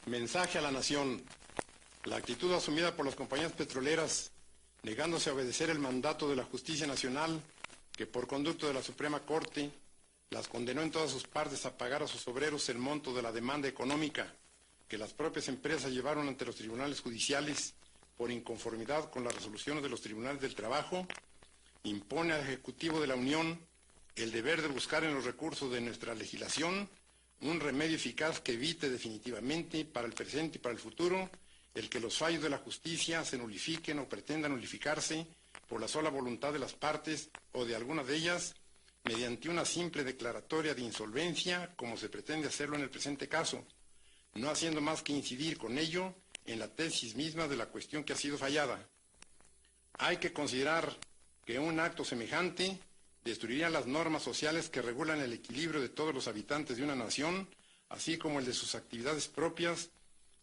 Mensaje a la nación. La actitud asumida por las compañías petroleras, negándose a obedecer el mandato de la Justicia Nacional, que por conducto de la Suprema Corte las condenó en todas sus partes a pagar a sus obreros el monto de la demanda económica que las propias empresas llevaron ante los tribunales judiciales por inconformidad con las resoluciones de los tribunales del trabajo, impone al Ejecutivo de la Unión el deber de buscar en los recursos de nuestra legislación un remedio eficaz que evite definitivamente para el presente y para el futuro el que los fallos de la justicia se nulifiquen o pretendan nulificarse por la sola voluntad de las partes o de algunas de ellas mediante una simple declaratoria de insolvencia, como se pretende hacerlo en el presente caso, no haciendo más que incidir con ello en la tesis misma de la cuestión que ha sido fallada. Hay que considerar que un acto semejante destruiría las normas sociales que regulan el equilibrio de todos los habitantes de una nación, así como el de sus actividades propias,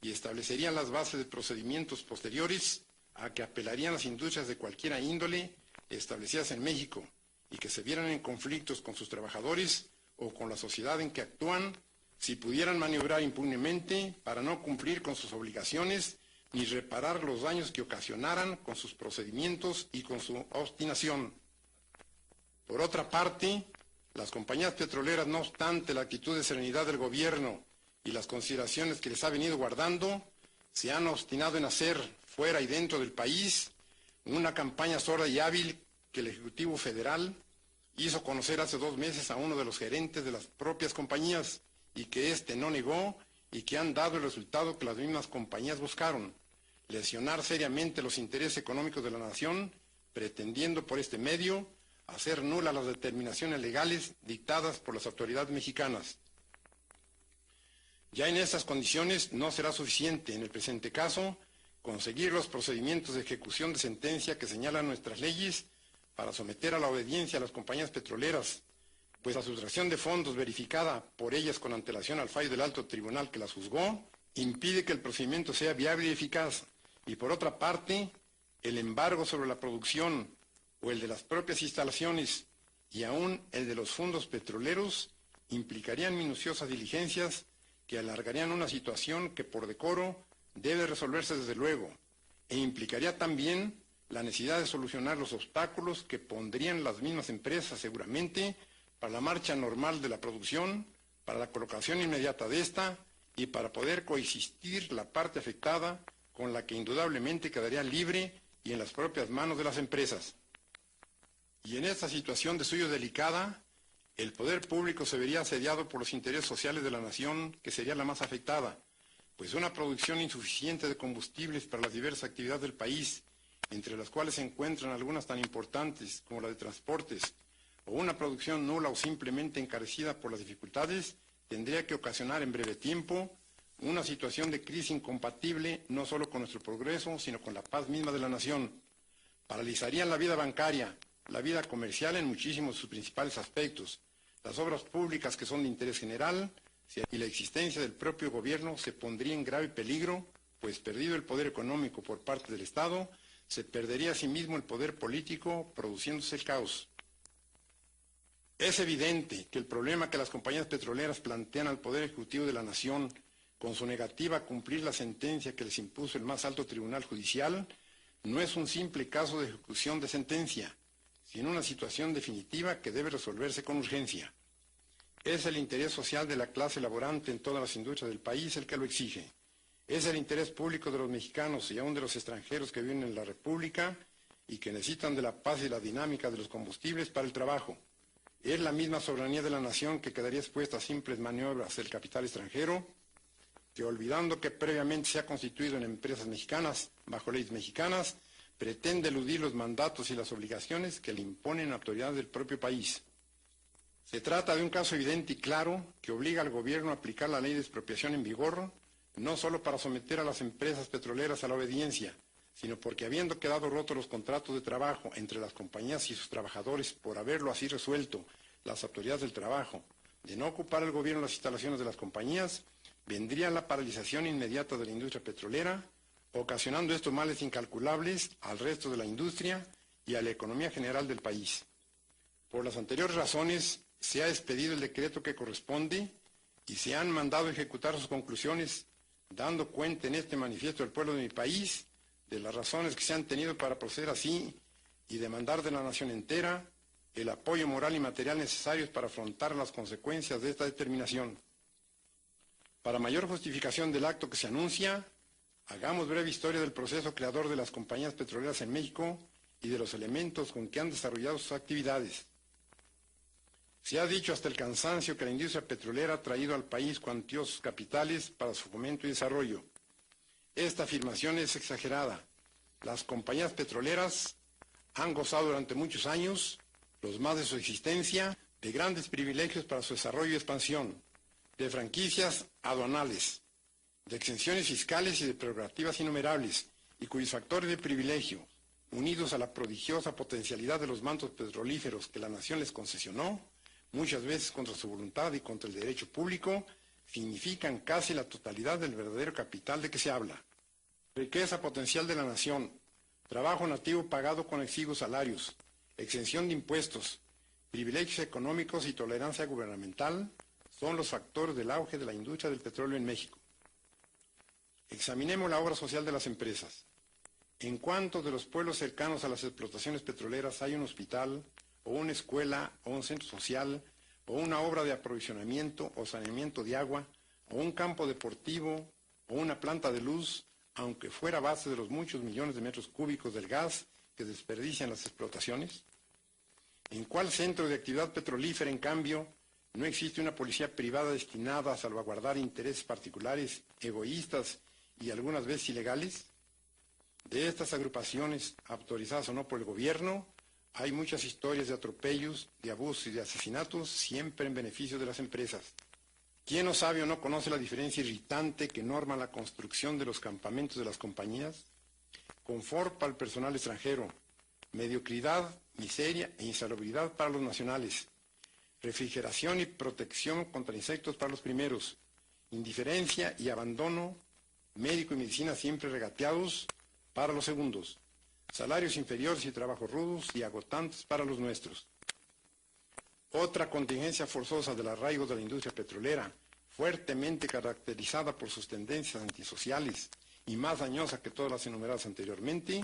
y establecerían las bases de procedimientos posteriores a que apelarían las industrias de cualquiera índole establecidas en México y que se vieran en conflictos con sus trabajadores o con la sociedad en que actúan, si pudieran maniobrar impunemente para no cumplir con sus obligaciones ni reparar los daños que ocasionaran con sus procedimientos y con su obstinación. Por otra parte, las compañías petroleras, no obstante la actitud de serenidad del gobierno y las consideraciones que les ha venido guardando, se han obstinado en hacer, fuera y dentro del país, una campaña sorda y hábil que el Ejecutivo Federal hizo conocer hace 2 meses a uno de los gerentes de las propias compañías y que éste no negó y que han dado el resultado que las mismas compañías buscaron: lesionar seriamente los intereses económicos de la nación, pretendiendo por este medio hacer nulas las determinaciones legales dictadas por las autoridades mexicanas. Ya en estas condiciones no será suficiente, en el presente caso, conseguir los procedimientos de ejecución de sentencia que señalan nuestras leyes para someter a la obediencia a las compañías petroleras, pues la sustracción de fondos verificada por ellas con antelación al fallo del alto tribunal que las juzgó, impide que el procedimiento sea viable y eficaz, y por otra parte, el embargo sobre la producción o el de las propias instalaciones y aún el de los fondos petroleros implicarían minuciosas diligencias que alargarían una situación que por decoro debe resolverse desde luego, e implicaría también la necesidad de solucionar los obstáculos que pondrían las mismas empresas seguramente para la marcha normal de la producción, para la colocación inmediata de esta y para poder coexistir la parte afectada con la que indudablemente quedaría libre y en las propias manos de las empresas. Y en esta situación de suyo delicada, el poder público se vería asediado por los intereses sociales de la nación, que sería la más afectada, pues una producción insuficiente de combustibles para las diversas actividades del país, entre las cuales se encuentran algunas tan importantes como la de transportes, o una producción nula o simplemente encarecida por las dificultades, tendría que ocasionar en breve tiempo una situación de crisis incompatible no solo con nuestro progreso, sino con la paz misma de la nación. Paralizarían la vida bancaria, la vida comercial en muchísimos de sus principales aspectos, las obras públicas que son de interés general, y la existencia del propio gobierno se pondría en grave peligro, pues perdido el poder económico por parte del Estado, se perdería asimismo el poder político, produciéndose el caos. Es evidente que el problema que las compañías petroleras plantean al Poder Ejecutivo de la Nación, con su negativa a cumplir la sentencia que les impuso el más alto tribunal judicial, no es un simple caso de ejecución de sentencia, sino una situación definitiva que debe resolverse con urgencia. Es el interés social de la clase laborante en todas las industrias del país el que lo exige. Es el interés público de los mexicanos y aún de los extranjeros que viven en la República y que necesitan de la paz y la dinámica de los combustibles para el trabajo. Es la misma soberanía de la nación que quedaría expuesta a simples maniobras del capital extranjero, que olvidando que previamente se ha constituido en empresas mexicanas, bajo leyes mexicanas, pretende eludir los mandatos y las obligaciones que le imponen autoridades del propio país. Se trata de un caso evidente y claro que obliga al gobierno a aplicar la ley de expropiación en vigor, no solo para someter a las empresas petroleras a la obediencia, sino porque habiendo quedado rotos los contratos de trabajo entre las compañías y sus trabajadores por haberlo así resuelto las autoridades del trabajo, de no ocupar el gobierno las instalaciones de las compañías, vendría la paralización inmediata de la industria petrolera, ocasionando estos males incalculables al resto de la industria y a la economía general del país. Por las anteriores razones, se ha expedido el decreto que corresponde y se han mandado ejecutar sus conclusiones dando cuenta en este manifiesto del pueblo de mi país de las razones que se han tenido para proceder así y demandar de la nación entera el apoyo moral y material necesarios para afrontar las consecuencias de esta determinación. Para mayor justificación del acto que se anuncia, hagamos breve historia del proceso creador de las compañías petroleras en México y de los elementos con que han desarrollado sus actividades. Se ha dicho hasta el cansancio que la industria petrolera ha traído al país cuantiosos capitales para su fomento y desarrollo. Esta afirmación es exagerada. Las compañías petroleras han gozado durante muchos años, los más de su existencia, de grandes privilegios para su desarrollo y expansión, de franquicias aduanales, de exenciones fiscales y de prerrogativas innumerables, y cuyos factores de privilegio, unidos a la prodigiosa potencialidad de los mantos petrolíferos que la nación les concesionó, muchas veces contra su voluntad y contra el derecho público, significan casi la totalidad del verdadero capital de que se habla. Riqueza potencial de la nación, trabajo nativo pagado con exiguos salarios, exención de impuestos, privilegios económicos y tolerancia gubernamental son los factores del auge de la industria del petróleo en México. Examinemos la obra social de las empresas. ¿En cuántos de los pueblos cercanos a las explotaciones petroleras hay un hospital, o una escuela, o un centro social, o una obra de aprovisionamiento o saneamiento de agua, o un campo deportivo, o una planta de luz, aunque fuera a base de los muchos millones de metros cúbicos del gas que desperdician las explotaciones? ¿En cuál centro de actividad petrolífera, en cambio, no existe una policía privada destinada a salvaguardar intereses particulares, egoístas y algunas veces ilegales? De estas agrupaciones, autorizadas o no por el gobierno, hay muchas historias de atropellos, de abusos y de asesinatos, siempre en beneficio de las empresas. ¿Quién no sabe o no conoce la diferencia irritante que norma la construcción de los campamentos de las compañías? Confort para el personal extranjero, mediocridad, miseria e insalubridad para los nacionales, refrigeración y protección contra insectos para los primeros, indiferencia y abandono, médico y medicina siempre regateados para los segundos, salarios inferiores y trabajos rudos y agotantes para los nuestros. Otra contingencia forzosa del arraigo de la industria petrolera, fuertemente caracterizada por sus tendencias antisociales y más dañosa que todas las enumeradas anteriormente,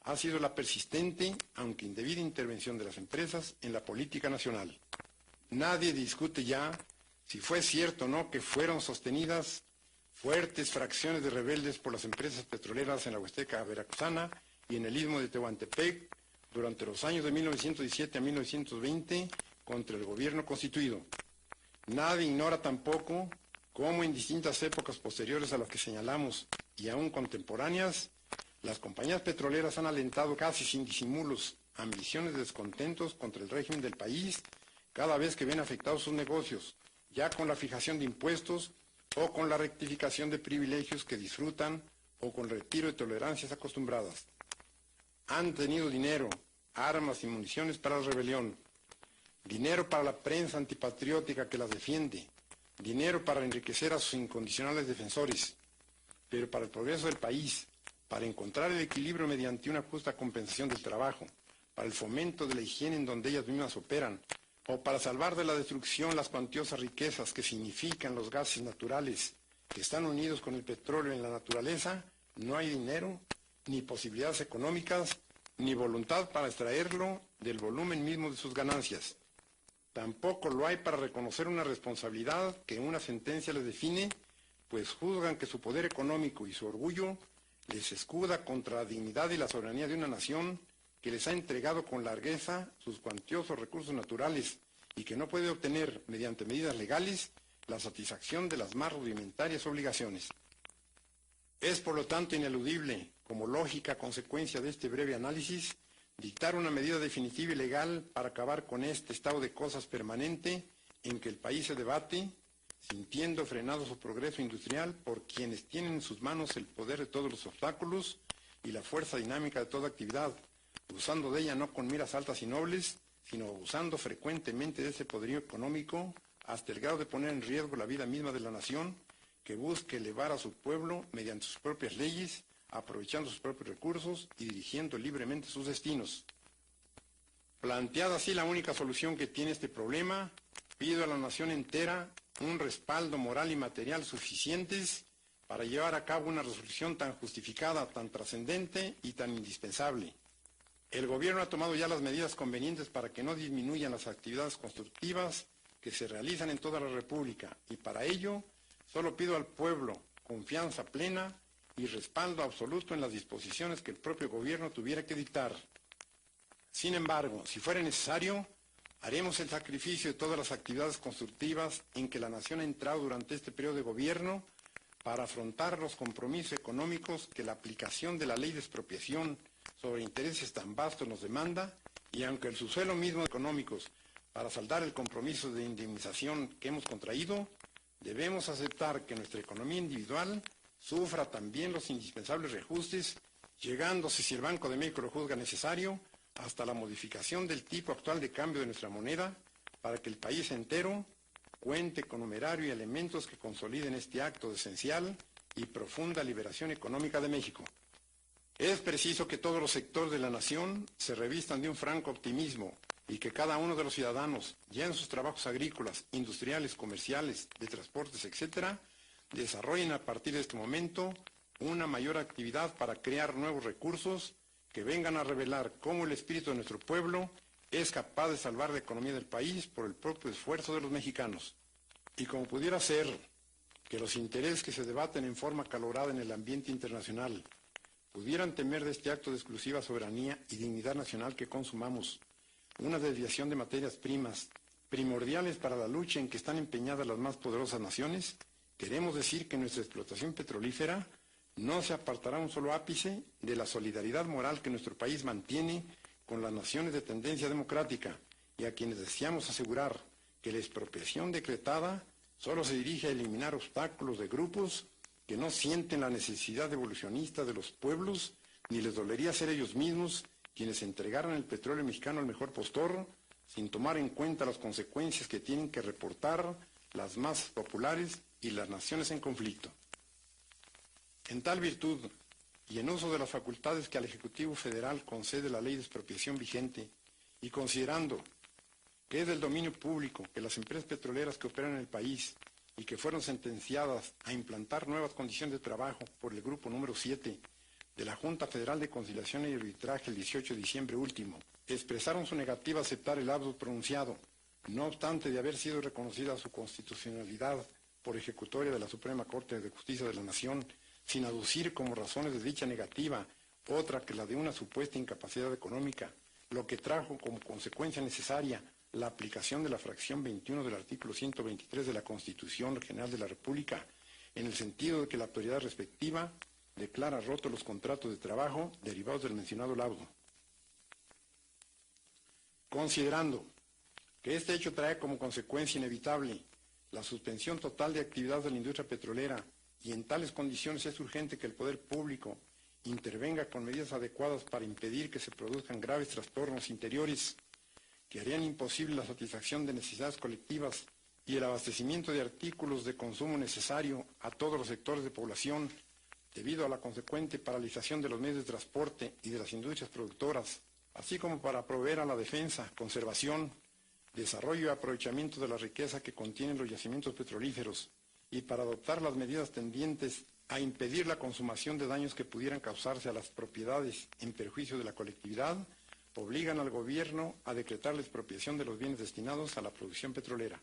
ha sido la persistente, aunque indebida, intervención de las empresas en la política nacional. Nadie discute ya si fue cierto o no que fueron sostenidas fuertes fracciones de rebeldes por las empresas petroleras en la Huasteca veracruzana y en el istmo de Tehuantepec durante los años de 1917 a 1920 contra el gobierno constituido. Nadie ignora tampoco cómo en distintas épocas posteriores a las que señalamos y aún contemporáneas, las compañías petroleras han alentado casi sin disimulos ambiciones de descontentos contra el régimen del país cada vez que ven afectados sus negocios, ya con la fijación de impuestos o con la rectificación de privilegios que disfrutan o con el retiro de tolerancias acostumbradas. Han tenido dinero, armas y municiones para la rebelión, dinero para la prensa antipatriótica que las defiende, dinero para enriquecer a sus incondicionales defensores, pero para el progreso del país, para encontrar el equilibrio mediante una justa compensación del trabajo, para el fomento de la higiene en donde ellas mismas operan, o para salvar de la destrucción las cuantiosas riquezas que significan los gases naturales que están unidos con el petróleo en la naturaleza, no hay dinero, ni posibilidades económicas, ni voluntad para extraerlo del volumen mismo de sus ganancias. Tampoco lo hay para reconocer una responsabilidad que una sentencia les define, pues juzgan que su poder económico y su orgullo les escuda contra la dignidad y la soberanía de una nación que les ha entregado con largueza sus cuantiosos recursos naturales y que no puede obtener, mediante medidas legales, la satisfacción de las más rudimentarias obligaciones. Es, por lo tanto, ineludible, como lógica consecuencia de este breve análisis, dictar una medida definitiva y legal para acabar con este estado de cosas permanente en que el país se debate, sintiendo frenado su progreso industrial por quienes tienen en sus manos el poder de todos los obstáculos y la fuerza dinámica de toda actividad, usando de ella no con miras altas y nobles, sino abusando frecuentemente de ese poderío económico hasta el grado de poner en riesgo la vida misma de la nación, que busque elevar a su pueblo mediante sus propias leyes, aprovechando sus propios recursos y dirigiendo libremente sus destinos. Planteada así la única solución que tiene este problema, pido a la nación entera un respaldo moral y material suficientes para llevar a cabo una resolución tan justificada, tan trascendente y tan indispensable. El gobierno ha tomado ya las medidas convenientes para que no disminuyan las actividades constructivas que se realizan en toda la República, y para ello solo pido al pueblo confianza plena y respaldo absoluto en las disposiciones que el propio gobierno tuviera que dictar. Sin embargo, si fuera necesario, haremos el sacrificio de todas las actividades constructivas en que la nación ha entrado durante este periodo de gobierno para afrontar los compromisos económicos que la aplicación de la ley de expropiación sobre intereses tan vastos nos demanda, y aunque el subsuelo mismo económicos para saldar el compromiso de indemnización que hemos contraído, debemos aceptar que nuestra economía individual sufra también los indispensables reajustes, llegándose, si el Banco de México lo juzga necesario, hasta la modificación del tipo actual de cambio de nuestra moneda, para que el país entero cuente con numerario y elementos que consoliden este acto de esencial y profunda liberación económica de México. Es preciso que todos los sectores de la nación se revistan de un franco optimismo y que cada uno de los ciudadanos, ya en sus trabajos agrícolas, industriales, comerciales, de transportes, etc., desarrollen a partir de este momento una mayor actividad para crear nuevos recursos que vengan a revelar cómo el espíritu de nuestro pueblo es capaz de salvar la economía del país por el propio esfuerzo de los mexicanos. Y como pudiera ser que los intereses que se debaten en forma acalorada en el ambiente internacional pudieran temer de este acto de exclusiva soberanía y dignidad nacional que consumamos, una desviación de materias primas primordiales para la lucha en que están empeñadas las más poderosas naciones, queremos decir que nuestra explotación petrolífera no se apartará un solo ápice de la solidaridad moral que nuestro país mantiene con las naciones de tendencia democrática, y a quienes deseamos asegurar que la expropiación decretada solo se dirige a eliminar obstáculos de grupos que no sienten la necesidad evolucionista de los pueblos, ni les dolería ser ellos mismos quienes entregaran el petróleo mexicano al mejor postor, sin tomar en cuenta las consecuencias que tienen que reportar las masas populares y las naciones en conflicto. En tal virtud, y en uso de las facultades que al Ejecutivo Federal concede la ley de expropiación vigente, y considerando que es del dominio público que las empresas petroleras que operan en el país y que fueron sentenciadas a implantar nuevas condiciones de trabajo por el grupo número 7 de la Junta Federal de Conciliación y Arbitraje el 18 de diciembre último, expresaron su negativa a aceptar el auto pronunciado, no obstante de haber sido reconocida su constitucionalidad por ejecutoria de la Suprema Corte de Justicia de la Nación, sin aducir como razones de dicha negativa otra que la de una supuesta incapacidad económica, lo que trajo como consecuencia necesaria la aplicación de la fracción 21 del artículo 123 de la Constitución General de la República, en el sentido de que la autoridad respectiva declara rotos los contratos de trabajo derivados del mencionado laudo. Considerando que este hecho trae como consecuencia inevitable la suspensión total de actividad de la industria petrolera, y en tales condiciones es urgente que el poder público intervenga con medidas adecuadas para impedir que se produzcan graves trastornos interiores que harían imposible la satisfacción de necesidades colectivas y el abastecimiento de artículos de consumo necesario a todos los sectores de población, debido a la consecuente paralización de los medios de transporte y de las industrias productoras, así como para proveer a la defensa, conservación, desarrollo y aprovechamiento de la riqueza que contienen los yacimientos petrolíferos, y para adoptar las medidas tendientes a impedir la consumación de daños que pudieran causarse a las propiedades en perjuicio de la colectividad, obligan al gobierno a decretar la expropiación de los bienes destinados a la producción petrolera.